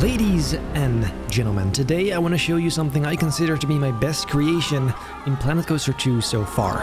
Ladies and gentlemen, today I want to show you something I consider to be my best creation in Planet Coaster 2 so far.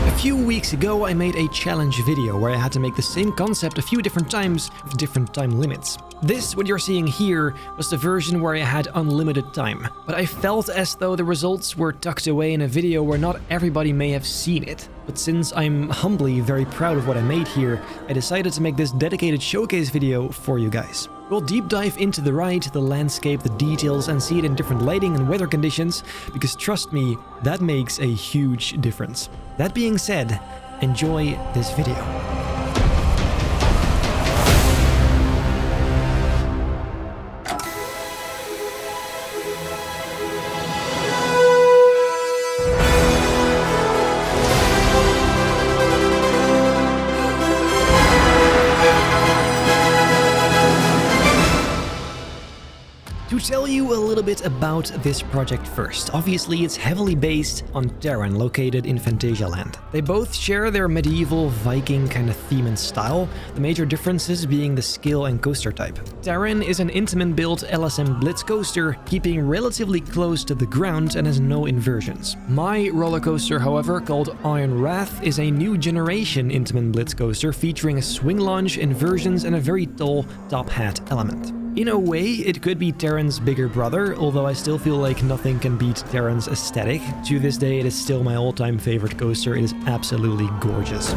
A few weeks ago I made a challenge video where I had to make the same concept a few different times with different time limits. This, what you're seeing here, was the version where I had unlimited time, but I felt as though the results were tucked away in a video where not everybody may have seen it. But since I'm humbly very proud of what I made here, I decided to make this dedicated showcase video for you guys. We'll deep dive into the ride, the landscape, the details, and see it in different lighting and weather conditions, because trust me, that makes a huge difference. That being said, enjoy this video. To tell you a little bit about this project first, obviously it's heavily based on Taron, located in Phatasialand. They both share their medieval Viking kind of theme and style, the major differences being the scale and coaster type. Taron is an Intamin built LSM Blitz coaster, keeping relatively close to the ground and has no inversions. My roller coaster, however, called Iron Wrath, is a new generation Intamin Blitz coaster featuring a swing launch, inversions, and a very tall top hat element. In a way, it could be Taron's bigger brother, although I still feel like nothing can beat Taron's aesthetic. To this day, it is still my all-time favorite coaster. It is absolutely gorgeous.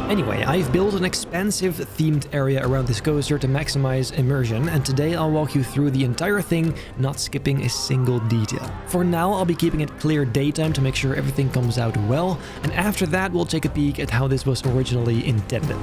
Anyway, I've built an expansive themed area around this coaster to maximize immersion, and today I'll walk you through the entire thing, not skipping a single detail. For now, I'll be keeping it clear daytime to make sure everything comes out well, and after that we'll take a peek at how this was originally intended.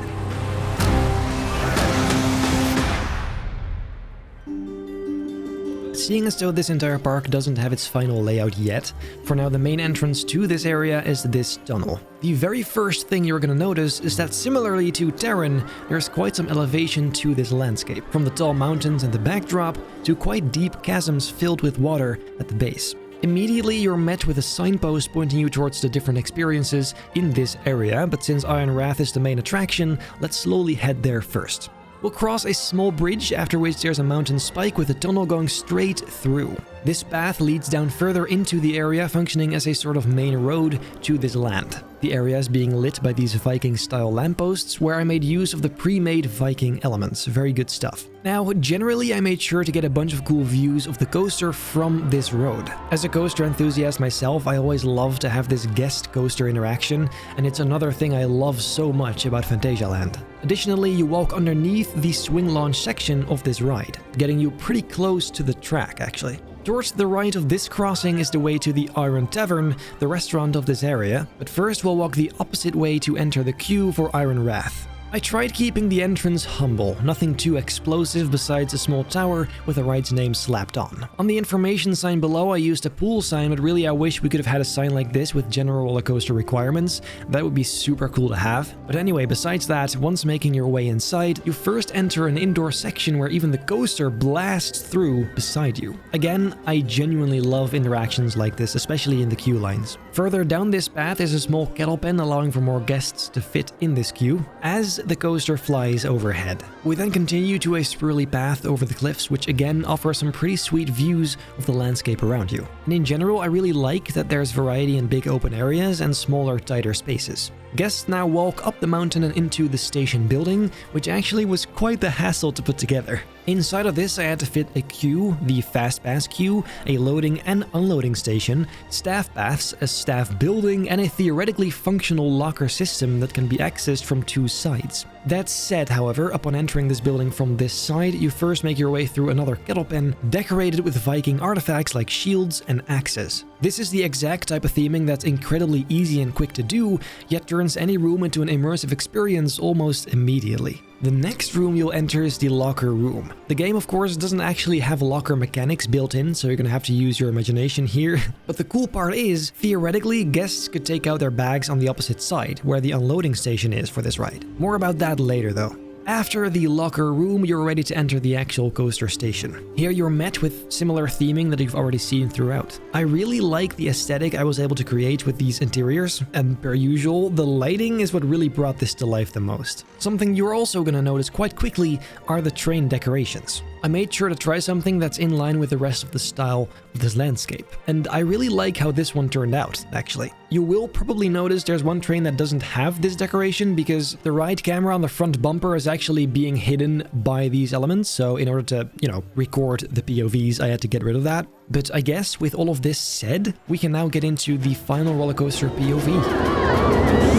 Seeing as though this entire park doesn't have its final layout yet, for now the main entrance to this area is this tunnel. The very first thing you're gonna notice is that similarly to Taron, there's quite some elevation to this landscape, from the tall mountains in the backdrop to quite deep chasms filled with water at the base. Immediately you're met with a signpost pointing you towards the different experiences in this area, but since Iron Wrath is the main attraction, let's slowly head there first. We'll cross a small bridge, after which there's a mountain spike with a tunnel going straight through. This path leads down further into the area, functioning as a sort of main road to this land. The area is being lit by these Viking-style lampposts, where I made use of the pre-made Viking elements. Very good stuff. Now, generally I made sure to get a bunch of cool views of the coaster from this road. As a coaster enthusiast myself, I always love to have this guest coaster interaction, and it's another thing I love so much about Phatasialand. Additionally, you walk underneath the swing launch section of this ride, getting you pretty close to the track actually. Towards the right of this crossing is the way to the Iron Tavern, the restaurant of this area, but first we'll walk the opposite way to enter the queue for Iron Wrath. I tried keeping the entrance humble, nothing too explosive besides a small tower with the ride's name slapped on. On the information sign below I used a pool sign, but really I wish we could have had a sign like this with general roller coaster requirements. That would be super cool to have. But anyway, besides that, once making your way inside, you first enter an indoor section where even the coaster blasts through beside you. Again, I genuinely love interactions like this, especially in the queue lines. Further down this path is a small kettle pen allowing for more guests to fit in this queue, as the coaster flies overhead. We then continue to a spirally path over the cliffs, which again offers some pretty sweet views of the landscape around you. And in general, I really like that there's variety in big open areas and smaller, tighter spaces. Guests now walk up the mountain and into the station building, which actually was quite the hassle to put together. Inside of this I had to fit a queue, the fast pass queue, a loading and unloading station, staff baths, a staff building, and a theoretically functional locker system that can be accessed from two sides. That said, however, upon entering this building from this side, you first make your way through another kettle pen decorated with Viking artifacts like shields and axes. This is the exact type of theming that's incredibly easy and quick to do, yet turns any room into an immersive experience almost immediately. The next room you'll enter is the locker room. The game, of course, doesn't actually have locker mechanics built in, so you're gonna have to use your imagination here. But the cool part is, theoretically, guests could take out their bags on the opposite side, where the unloading station is for this ride. More about that later though. After the locker room, you're ready to enter the actual coaster station. Here you're met with similar theming that you've already seen throughout. I really like the aesthetic I was able to create with these interiors, and per usual, the lighting is what really brought this to life the most. Something you're also gonna notice quite quickly are the train decorations. I made sure to try something that's in line with the rest of the style of this landscape, and I really like how this one turned out, actually. You will probably notice there's one train that doesn't have this decoration because the ride camera on the front bumper is actually being hidden by these elements, so in order to, record the POVs, I had to get rid of that. But I guess with all of this said, we can now get into the final roller coaster POV.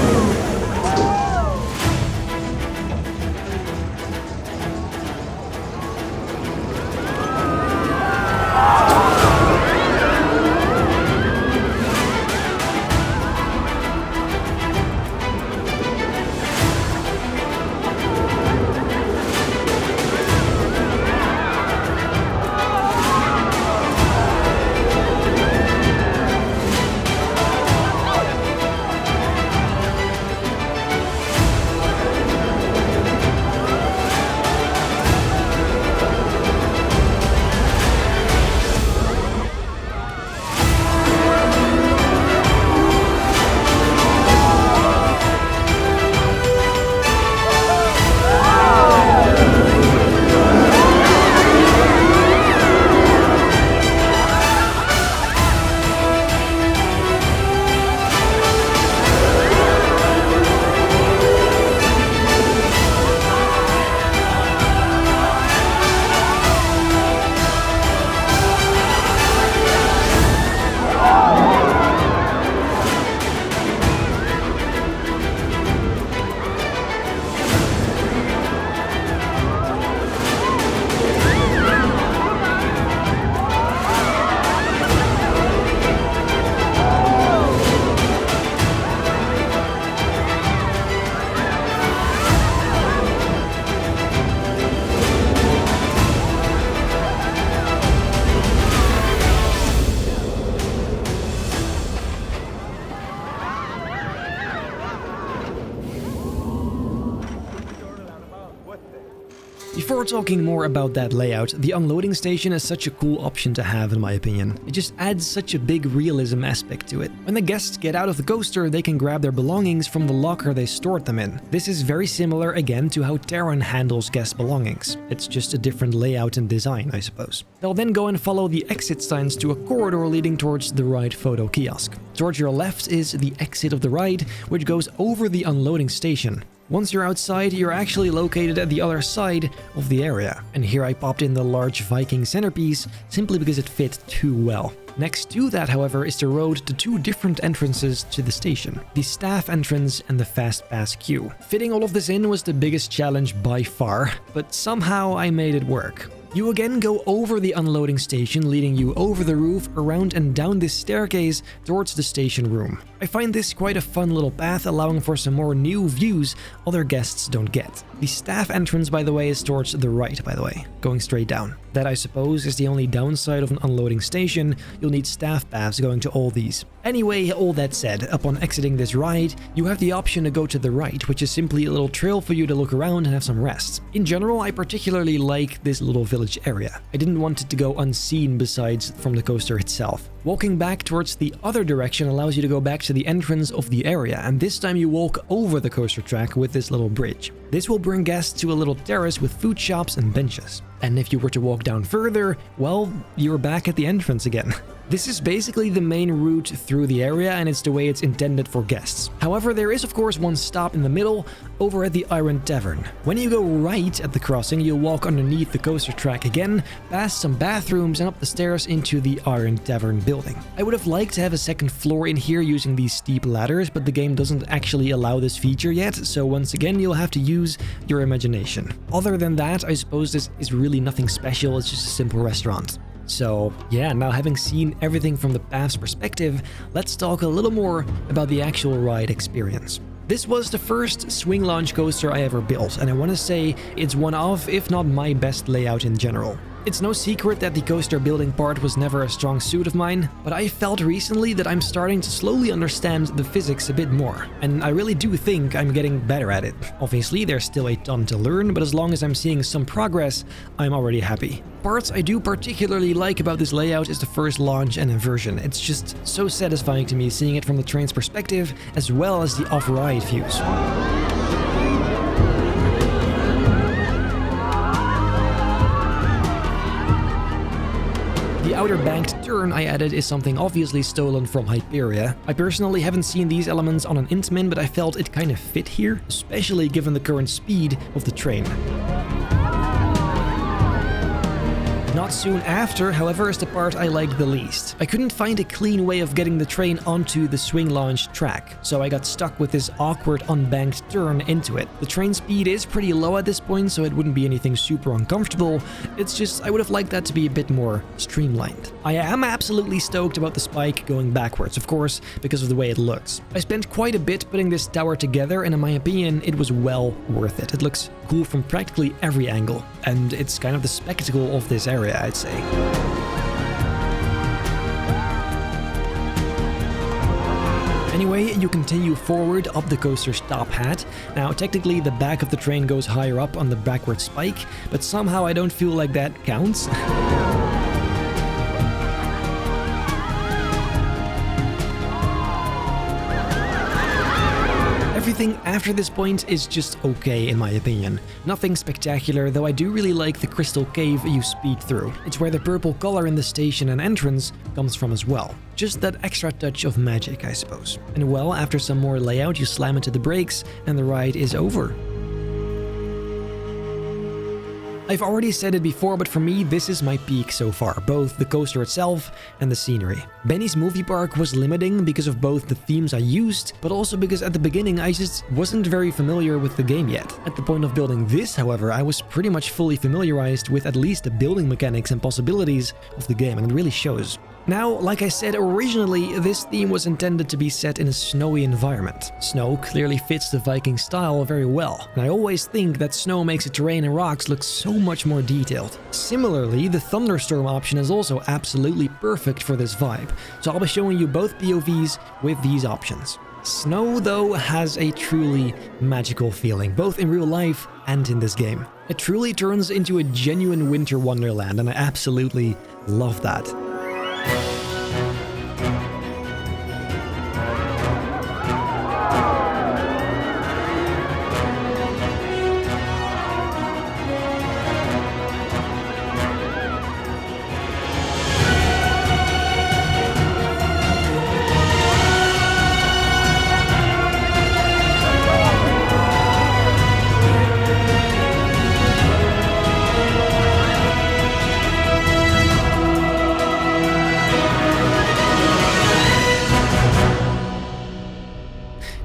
Before talking more about that layout, the unloading station is such a cool option to have in my opinion. It just adds such a big realism aspect to it. When the guests get out of the coaster, they can grab their belongings from the locker they stored them in. This is very similar again to how Taron handles guest belongings. It's just a different layout and design, I suppose. They'll then go and follow the exit signs to a corridor leading towards the ride photo kiosk. Towards your left is the exit of the ride, which goes over the unloading station. Once you're outside, you're actually located at the other side of the area. And here I popped in the large Viking centerpiece simply because it fit too well. Next to that, however, is the road to two different entrances to the station, the staff entrance and the fast pass queue. Fitting all of this in was the biggest challenge by far, but somehow I made it work. You again go over the unloading station, leading you over the roof, around and down this staircase towards the station room. I find this quite a fun little path, allowing for some more new views other guests don't get. The staff entrance, by the way, is towards the right, going straight down. That, I suppose, is the only downside of an unloading station. You'll need staff paths going to all these. Anyway, all that said, upon exiting this ride, you have the option to go to the right, which is simply a little trail for you to look around and have some rest. In general, I particularly like this little village area. I didn't want it to go unseen besides from the coaster itself. Walking back towards the other direction allows you to go back to the entrance of the area, and this time you walk over the coaster track with this little bridge. This will bring guests to a little terrace with food shops and benches. And if you were to walk down further, well, you're back at the entrance again. This is basically the main route through the area, and it's the way it's intended for guests. However, there is of course one stop in the middle, over at the Iron Tavern. When you go right at the crossing, you'll walk underneath the coaster track again, past some bathrooms and up the stairs into the Iron Tavern building. building. I would have liked to have a second floor in here using these steep ladders, but the game doesn't actually allow this feature yet, so once again you'll have to use your imagination. Other than that, I suppose this is really nothing special, it's just a simple restaurant. So yeah, now having seen everything from the path's perspective, let's talk a little more about the actual ride experience. This was the first swing launch coaster I ever built, and I want to say it's one of, if not my best layout in general. It's no secret that the coaster building part was never a strong suit of mine, but I felt recently that I'm starting to slowly understand the physics a bit more, and I really do think I'm getting better at it. Obviously, there's still a ton to learn, but as long as I'm seeing some progress, I'm already happy. Parts I do particularly like about this layout is the first launch and inversion. It's just so satisfying to me seeing it from the train's perspective, as well as the off-ride views. The outer banked turn I added is something obviously stolen from Hyperia. I personally haven't seen these elements on an Intamin, but I felt it kind of fit here, especially given the current speed of the train. Not soon after, however, is the part I like the least. I couldn't find a clean way of getting the train onto the swing launch track, so I got stuck with this awkward unbanked turn into it. The train speed is pretty low at this point, so it wouldn't be anything super uncomfortable. It's just I would have liked that to be a bit more streamlined. I am absolutely stoked about the spike going backwards, of course, because of the way it looks. I spent quite a bit putting this tower together, and in my opinion, it was well worth it. It looks cool from practically every angle, and it's kind of the spectacle of this area, I'd say. Anyway, you continue forward up the coaster's top hat. Now, technically the back of the train goes higher up on the backward spike, but somehow I don't feel like that counts. Everything after this point is just okay in my opinion. Nothing spectacular, though I do really like the crystal cave you speed through. It's where the purple color in the station and entrance comes from as well. Just that extra touch of magic, I suppose. And well, after some more layout, you slam into the brakes and the ride is over. I've already said it before, but for me, this is my peak so far, both the coaster itself and the scenery. Benny's movie park was limiting because of both the themes I used, but also because at the beginning I just wasn't very familiar with the game yet. At the point of building this, however, I was pretty much fully familiarized with at least the building mechanics and possibilities of the game, and it really shows. Now, like I said, originally this theme was intended to be set in a snowy environment. Snow clearly fits the Viking style very well, and I always think that snow makes the terrain and rocks look so much more detailed. Similarly, the thunderstorm option is also absolutely perfect for this vibe, so I'll be showing you both POVs with these options. Snow, though, has a truly magical feeling, both in real life and in this game. It truly turns into a genuine winter wonderland, and I absolutely love that.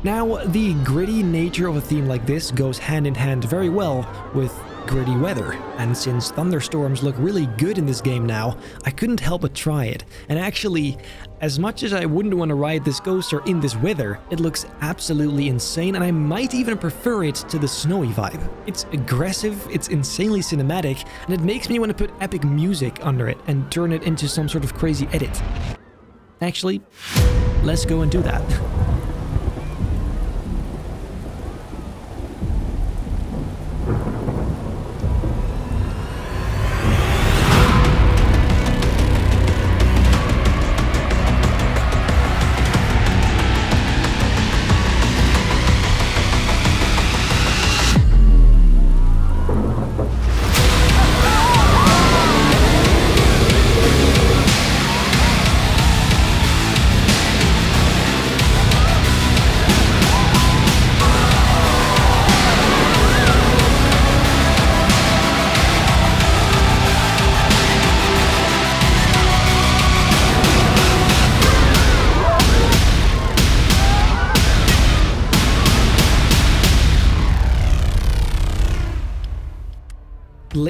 Now, the gritty nature of a theme like this goes hand in hand very well with gritty weather, and since thunderstorms look really good in this game now, I couldn't help but try it. And actually, as much as I wouldn't want to ride this coaster in this weather, it looks absolutely insane, and I might even prefer it to the snowy vibe. It's aggressive, it's insanely cinematic, and it makes me want to put epic music under it and turn it into some sort of crazy edit. Actually, let's go and do that.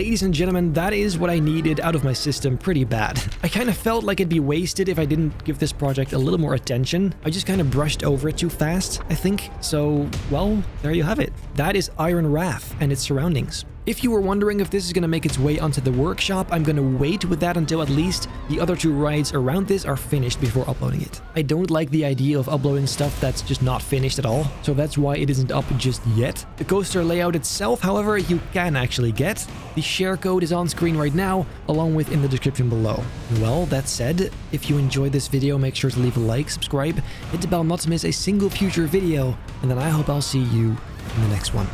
ladies and gentlemen, that is what I needed out of my system pretty bad. I kind of felt like it'd be wasted if I didn't give this project a little more attention. I just kind of brushed over it too fast, I think. So, well, there you have it. That is Iron Wrath and its surroundings. If you were wondering if this is going to make its way onto the workshop, I'm going to wait with that until at least the other 2 rides around this are finished before uploading it. I don't like the idea of uploading stuff that's just not finished at all, so that's why it isn't up just yet. The coaster layout itself, however, you can actually get. The share code is on screen right now, along with in the description below. Well, that said, if you enjoyed this video, make sure to leave a like, subscribe, hit the bell not to miss a single future video, and then I hope I'll see you in the next one.